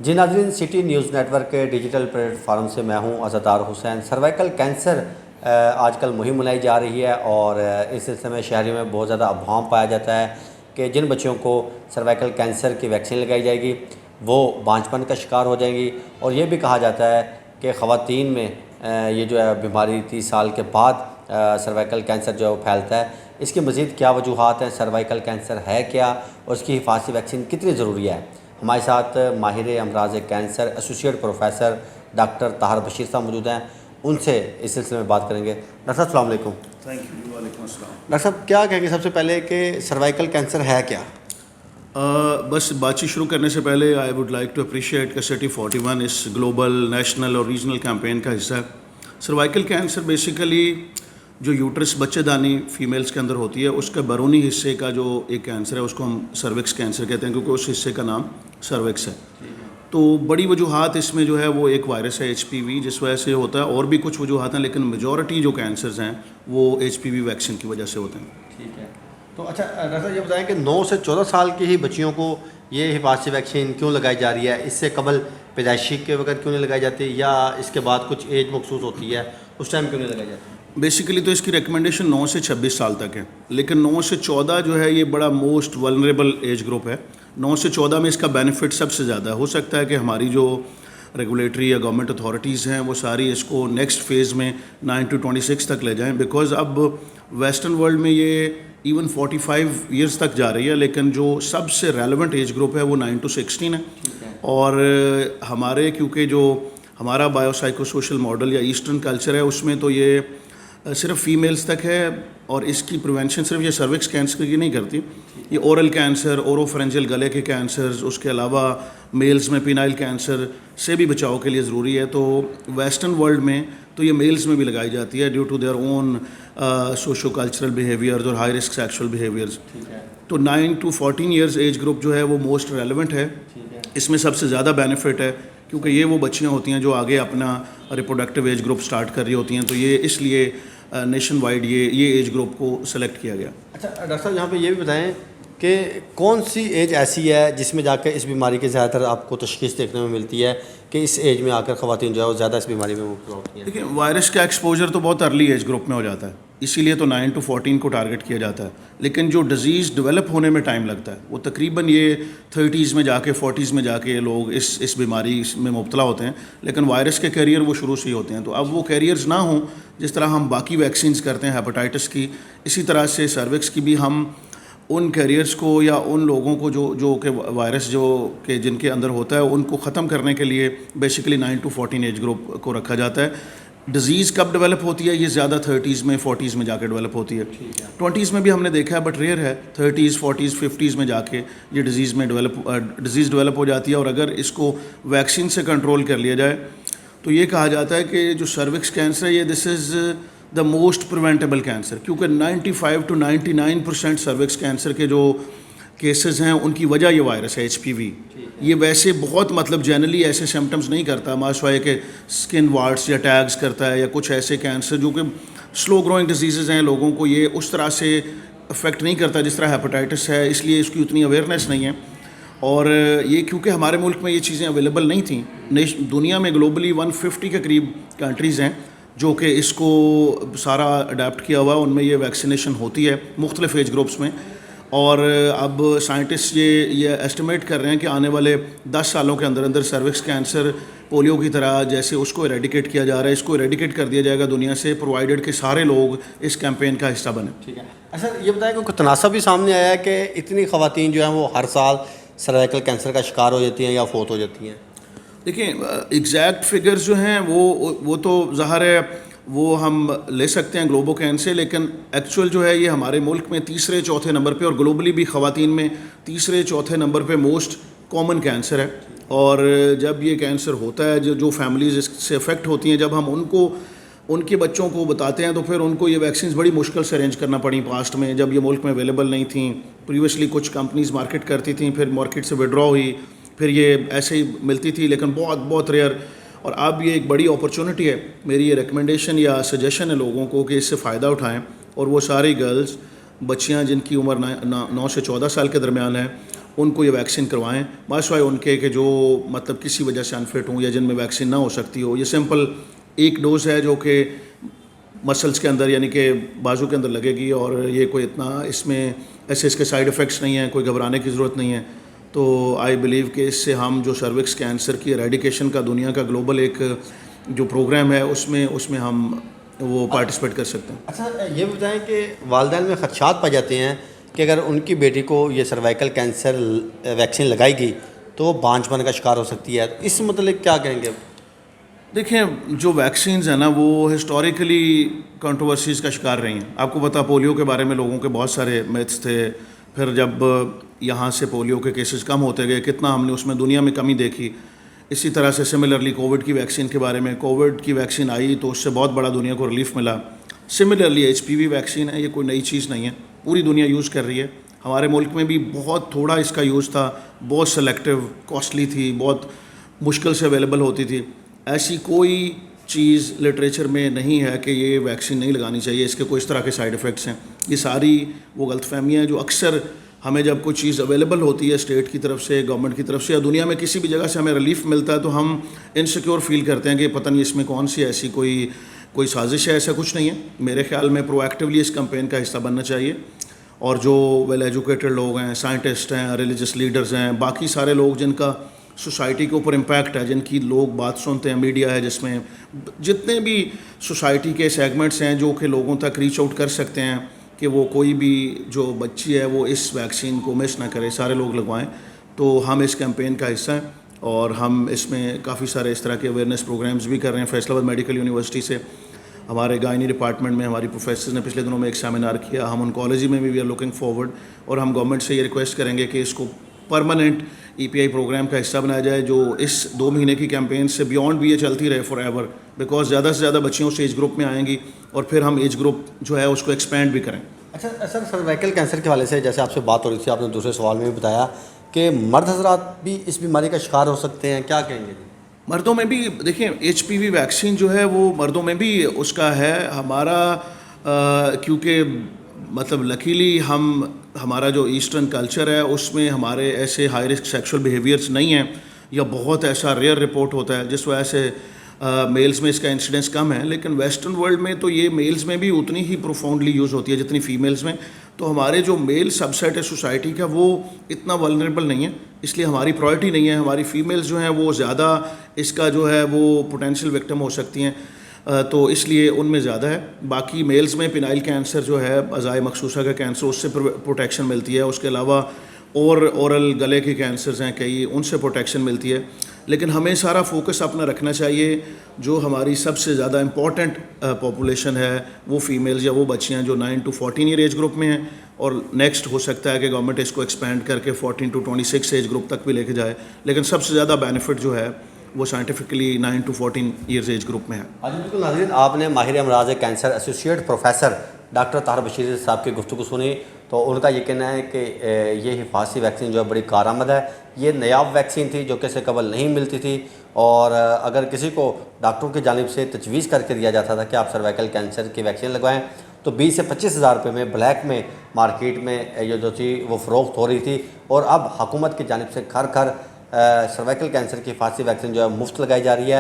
جی ناظرین، city news net work کے digital plate form سے میں ہوں عزادار حسین۔ سروائیکل کینسر آج کل مہم منائی جا رہی ہے اور اس سلسلے میں شہریوں میں بہت زیادہ ابہام پایا جاتا ہے کہ جن بچوں کو سروائیکل کینسر کی ویکسین لگائی جائے گی وہ بانجھپن کا شکار ہو جائیں گی، اور یہ بھی کہا جاتا ہے کہ خواتین میں یہ جو ہے بیماری 30 سال کے بعد سروائیکل کینسر جو ہے وہ پھیلتا ہے۔ اس کی مزید کیا وجوہات ہیں، سروائیکل کینسر ہے کیا اور اس کی حفاظتی ویکسین کتنی ضروری ہے؟ ہمارے ساتھ ماہر امراض cancer associate professor doctor Tahir Bashir صاحب موجود ہیں، ان سے اس سلسلے میں بات کریں گے۔ ڈاکٹر صاحب السلام علیکم۔ تھینک یو، وعلیکم السلام۔ ڈاکٹر صاحب کیا کہیں گے سب سے پہلے کہ سروائیکل کینسر ہے کیا؟ بس بات چیت شروع کرنے سے پہلے I would like to appreciate کہ سٹی 41 اس گلوبل، نیشنل اور ریجنل کیمپین کا حصہ ہے۔ سروائیکل کینسر بیسیکلی جو یوٹرس بچے دانی فیمیلز کے اندر ہوتی ہے، اس کے بیرونی حصے کا جو ایک کینسر ہے اس کو ہم سروکس کینسر کہتے ہیں، کیونکہ اس حصے کا نام سروکس ہے۔ تو بڑی وجوہات اس میں جو ہے وہ ایک وائرس ہے ایچ پی وی، جس وجہ سے ہوتا ہے، اور بھی کچھ وجوہات ہیں، لیکن میجورٹی جو کینسرز ہیں وہ ایچ پی وی ویکسین کی وجہ سے ہوتے ہیں۔ ٹھیک ہے، تو اچھا ڈاکٹر صاحب یہ بتائیں کہ 9 سے 14 سال کی ہی بچیوں کو یہ حفاظتی ویکسین کیوں لگائی جا رہی ہے؟ اس سے قبل پیدائشی کے وقت کیوں نہیں لگائی جاتی، یا اس کے بعد کچھ ایج مخصوص ہوتی ہے اس ٹائم کیوں نہیں لگائی جاتی؟ بیسیکلی تو اس کی ریکمنڈیشن 9 سے 26 سال تک ہے، لیکن 9 سے 14 جو ہے یہ بڑا موسٹ ولنریبل ایج گروپ ہے۔ 9 سے 14 میں اس کا بینیفٹ سب سے زیادہ ہو سکتا ہے کہ ہماری جو ریگولیٹری یا گورنمنٹ اتھارٹیز ہیں وہ ساری اس کو نیکسٹ فیز میں 9 to 26 تک لے جائیں، بیکاز اب ویسٹرن ورلڈ میں یہ ایون 45 ایئرس تک جا رہی ہے، لیکن جو سب سے ریلیونٹ ایج گروپ ہے وہ 9 to 16 ہے۔ اور ہمارے کیونکہ جو ہمارا بایو سائیکو سوشل ماڈل یا ایسٹرن کلچر ہے اس میں تو یہ صرف فیمیلز تک ہے، اور اس کی پریونشن صرف یہ سروکس کینسر کی نہیں کرتی، یہ اورل کینسر، اوروفرنجل گلے کے کینسرز، اس کے علاوہ میلز میں پینائل کینسر سے بھی بچاؤ کے لیے ضروری ہے۔ تو ویسٹرن ورلڈ میں تو یہ میلز میں بھی لگائی جاتی ہے due to their own socio cultural behaviours اور ہائی رسک سیکشول بیہیویئرز۔ تو 9 to 14 ایئرز ایج گروپ جو ہے وہ موسٹ ریلیونٹ ہے، اس میں سب سے زیادہ بینیفٹ ہے، کیونکہ یہ وہ بچیاں ہوتی ہیں جو آگے اپنا ریپروڈکٹیو ایج گروپ سٹارٹ کر رہی ہوتی ہیں، تو یہ اس لیے نیشن وائڈ یہ ایج گروپ کو سلیکٹ کیا گیا۔ اچھا ڈاکٹر صاحب یہاں پہ یہ بھی بتائیں کہ کون سی ایج ایسی ہے جس میں جا کے اس بیماری کی زیادہ تر آپ کو تشخیص دیکھنے میں ملتی ہے کہ اس ایج میں آ کر خواتین جو ہے وہ زیادہ اس بیماری میں مبتلا ہوتی ہیں؟ دیکھیں، وائرس کا ایکسپوجر تو بہت ارلی ایج گروپ میں ہو جاتا ہے، اسی لیے تو 9 to 14 کو ٹارگٹ کیا جاتا ہے، لیکن جو ڈیزیز ڈیولپ ہونے میں ٹائم لگتا ہے وہ تقریباً یہ 30s میں جا کے 40s میں جا کے لوگ اس بیماری میں مبتلا ہوتے ہیں، لیکن وائرس کے کیریئر وہ شروع سے ہی ہوتے ہیں۔ تو اب وہ کیریئرز نہ ہوں، جس طرح ہم باقی ویکسینز کرتے ہیں ہیپاٹائٹس کی، اسی طرح سے سروکس کی بھی ہم ان کیریئرز کو یا ان لوگوں کو جو کہ وائرس جو کہ جن کے اندر ہوتا ہے ان کو ختم کرنے کے لیے بیسیکلی 9 to 14 ایج گروپ کو رکھا جاتا ہے۔ ڈیزیز کب ڈیولپ ہوتی ہے؟ یہ زیادہ 30s میں 40s میں جا کے ڈیولپ ہوتی ہے، 20s میں بھی ہم نے دیکھا ہے بٹ ریئر ہے، 30s 40s 50s میں جا کے یہ ڈیزیز ڈیولپ ہو جاتی ہے۔ اور اگر اس کو ویکسین سے کنٹرول کر لیا جائے تو یہ کہا جاتا ہے کہ جو سروکس کینسر ہے یہ دس از دا موسٹ پریونٹیبل کینسر، کیونکہ 95 to 99% سروکس کینسر کے جو کیسز ہیں ان کی وجہ یہ وائرس ہے ایچ پی وی۔ یہ ویسے بہت جنرلی ایسے سمٹمز نہیں کرتا، ماشوائے کہ اسکن وارٹس یا ٹیگز کرتا ہے یا کچھ ایسے کینسر جو کہ سلو گروئنگ ڈیزیزز ہیں، لوگوں کو یہ اس طرح سے افیکٹ نہیں کرتا جس طرح ہیپاٹائٹس ہے، اس لیے اس کی اتنی اویئرنیس نہیں ہے۔ اور یہ کیونکہ ہمارے ملک میں یہ چیزیں اویلیبل نہیں تھیں، دنیا میں گلوبلی 150 کے قریب کنٹریز ہیں جو کہ اس کو سارا اڈاپٹ کیا ہوا ہے، ان میں یہ ویکسینیشن ہوتی ہے مختلف ایج گروپس میں۔ اور اب سائنٹسٹ یہ ایسٹیمیٹ کر رہے ہیں کہ آنے والے 10 سالوں کے اندر اندر سروکس کینسر پولیو کی طرح جیسے اس کو ایریڈیکیٹ کیا جا رہا ہے، اس کو ایریڈیکیٹ کر دیا جائے گا دنیا سے، پرووائڈیڈ کہ سارے لوگ اس کیمپین کا حصہ بنیں۔ ٹھیک ہے، اچھا یہ بتائیں کہ کوئی تناسب بھی سامنے آیا ہے کہ اتنی خواتین جو ہیں وہ ہر سال سروائیکل کینسر کا شکار ہو جاتی ہیں یا فوت ہو جاتی ہیں؟ دیکھیں، ایگزیکٹ فگرز جو ہیں وہ تو ظاہر ہے وہ ہم لے سکتے ہیں گلوبوکین سے، لیکن ایکچوئل جو ہے یہ ہمارے ملک میں 3-4 نمبر پہ، اور گلوبلی بھی خواتین میں 3-4 نمبر پہ موسٹ کامن کینسر ہے۔ اور جب یہ کینسر ہوتا ہے جو فیملیز اس سے افیکٹ ہوتی ہیں، جب ہم ان کے بچوں کو بتاتے ہیں تو پھر ان کو یہ ویکسینز بڑی مشکل سے ارینج کرنا پڑی پاسٹ میں، جب یہ ملک میں اویلیبل نہیں تھیں۔ پریویسلی کچھ کمپنیز مارکیٹ کرتی تھیں، پھر مارکیٹ سے وڈرا ہوئی، پھر یہ ایسے ہی ملتی تھی، لیکن بہت ریئر۔ اور اب یہ ایک بڑی اپرچونٹی ہے، میری یہ ریکمنڈیشن یا سجیشن ہے لوگوں کو کہ اس سے فائدہ اٹھائیں، اور وہ ساری گرلز بچیاں جن کی عمر 9 سے 14 سال کے درمیان ہے ان کو یہ ویکسین کروائیں، ماشوائے ان کے کہ جو مطلب کسی وجہ سے انفٹ ہوں یا جن میں ویکسین نہ ہو سکتی ہو. یہ سمپل ایک ڈوز ہے جو کہ مسلس کے اندر یعنی کہ بازو کے اندر لگے گی، اور یہ کوئی اتنا اس میں ایسے اس کے سائیڈ ایفیکٹس نہیں ہیں، کوئی گھبرانے کی ضرورت نہیں ہے. تو آئی بلیو کہ اس سے ہم جو سروکس کینسر کی ایریڈیکیشن کا دنیا کا گلوبل ایک جو پروگرام ہے اس میں ہم وہ پارٹیسپیٹ کر سکتے ہیں. اچھا یہ بتائیں کہ والدین میں خدشات پائے جاتے ہیں کہ اگر ان کی بیٹی کو یہ سروائیکل کینسر ویکسین لگائی گئی تو وہ بانجھ پن کا شکار ہو سکتی ہے، اس متعلق کیا کہیں گے؟ دیکھیں جو ویکسینز ہیں نا وہ ہسٹوریکلی کنٹروورسیز کا شکار رہی ہیں. آپ کو پتا پولیو کے بارے میں لوگوں کے بہت سارے میتھس تھے، پھر جب یہاں سے پولیو کے کیسز کم ہوتے گئے کتنا ہم نے اس میں دنیا میں کمی دیکھی. اسی طرح سے سملرلی کووڈ کی ویکسین کے بارے میں، کووڈ کی ویکسین آئی تو اس سے بہت بڑا دنیا کو ریلیف ملا. سملرلی HPV ویکسین ہے، یہ کوئی نئی چیز نہیں ہے، پوری دنیا یوز کر رہی ہے. ہمارے ملک میں بھی بہت تھوڑا اس کا یوز تھا، بہت سلیکٹیو، کاسٹلی تھی، بہت مشکل سے اویلیبل ہوتی تھی. ایسی کوئی چیز لٹریچر میں نہیں ہے کہ یہ ویکسین نہیں لگانی چاہیے، اس کے کوئی اس طرح کے سائیڈ ایفیکٹس ہیں. یہ ساری وہ غلط فہمیاں ہیں جو اکثر ہمیں جب کوئی چیز اویلیبل ہوتی ہے اسٹیٹ کی طرف سے، گورنمنٹ کی طرف سے، یا دنیا میں کسی بھی جگہ سے ہمیں ریلیف ملتا ہے تو ہم انسیکیور فیل کرتے ہیں کہ پتہ نہیں اس میں کون سی ایسی کوئی سازش ہے. ایسا کچھ نہیں ہے. میرے خیال میں پرو ایکٹیولی اس کمپین کا حصہ بننا چاہیے، اور جو ویل ایجوکیٹڈ لوگ ہیں، سائنٹسٹ ہیں، ریلیجس لیڈرز ہیں، باقی سارے لوگ جن کا سوسائٹی کے اوپر امپیکٹ ہے، جن کی لوگ بات سنتے ہیں، میڈیا ہے جس میں جتنے بھی سوسائٹی کے سیگمنٹس ہیں جو کہ لوگوں تک ریچ آؤٹ کر سکتے ہیں کہ وہ کوئی بھی جو بچی ہے وہ اس ویکسین کو مس نہ کرے، سارے لوگ لگوائیں. تو ہم اس کیمپین کا حصہ ہیں، اور ہم اس میں کافی سارے اس طرح کے اویئرنیس پروگرامز بھی کر رہے ہیں. فیصل آباد میڈیکل یونیورسٹی سے ہمارے گائنی ڈپارٹمنٹ میں ہماری پروفیسرز نے پچھلے دنوں میں ایک سیمینار کیا. ہم انکالوجی میں بھی وی آر لوکنگ فارورڈ، اور ہم گورنمنٹ سے یہ ریکویسٹ کریں گے کہ اس کو پرماننٹ EPI پروگرام کا حصہ بنایا جائے، جو اس 2 مہینے کی کیمپین سے بیونڈ بھی یہ چلتی رہے فار ایور، بیکاز زیادہ سے زیادہ بچیوں اس ایج گروپ میں آئیں گی، اور پھر ہم ایج گروپ جو ہے اس کو ایکسپینڈ بھی کریں. اچھا سر، سروائیکل کینسر کے حوالے سے جیسے آپ سے بات ہو رہی تھی، آپ نے دوسرے سوال میں بھی بتایا کہ مرد حضرات بھی اس بیماری کا شکار ہو سکتے ہیں، کیا کہیں گے؟ مردوں میں بھی دیکھیں HPV ویکسین جو ہے وہ مردوں میں بھی اس کا ہے. ہمارا کیونکہ مطلب لکیلی ہمارا جو ایسٹرن کلچر ہے اس میں ہمارے ایسے ہائی رسک سیکشول بیہیویئرس نہیں ہیں، یا بہت ایسا ریئر رپورٹ ہوتا ہے جس وجہ سے میلز میں اس کا انسیڈنس کم ہے. لیکن ویسٹرن ورلڈ میں تو یہ میلز میں بھی اتنی ہی پروفاؤنڈلی یوز ہوتی ہے جتنی فیمیلز میں. تو ہمارے جو میل سب سیٹ ہے سوسائٹی کا وہ اتنا ولنریبل نہیں ہے، اس لیے ہماری پرائرٹی نہیں ہے. ہماری فیمیلز جو ہیں وہ زیادہ اس کا جو ہے وہ پوٹینشیل وکٹم ہو سکتی ہیں، تو اس لیے ان میں زیادہ ہے. باقی میلز میں پینائل کینسر جو ہے اعضائے مخصوصہ کا کینسر، اس سے پروٹیکشن ملتی ہے. اس کے علاوہ اور اورل گلے کے کینسرز ہیں کئی، ان سے پروٹیکشن ملتی ہے. لیکن ہمیں سارا فوکس اپنا رکھنا چاہیے جو ہماری سب سے زیادہ امپورٹنٹ پاپولیشن ہے وہ فیمیلز یا وہ بچیاں جو 9 to 14 ایئر ایج گروپ میں ہیں، اور نیکسٹ ہو سکتا ہے کہ گورنمنٹ اس کو ایکسپینڈ کر کے 14 to 26 ایج گروپ تک بھی لے کے جائے. لیکن سب سے زیادہ بینیفٹ جو ہے وہ scientifically 9 to 14 years age group میں ہے. ہاں جی بالکل. ناظرین، آپ نے ماہر امراض cancer associate professor doctor Tahir Bashir صاحب کی گفتگو سنی، تو ان کا یہ کہنا ہے کہ یہ حفاظتی ویکسین جو ہے بڑی کارآمد ہے. یہ نیاب ویکسین تھی جو کہ سے قبل نہیں ملتی تھی، اور اگر کسی کو ڈاکٹروں کی جانب سے تجویز کر کے دیا جاتا تھا کہ آپ سروائیکل کینسر کی ویکسین لگوائیں تو 20 سے 25 ہزار روپے میں بلیک میں مارکیٹ میں یہ جو تھی وہ فروخت ہو رہی تھی. اور اب حکومت کی جانب سے گھر گھر سروائیکل کینسر کی حفاظتی ویکسین جو ہے مفت لگائی جا رہی ہے.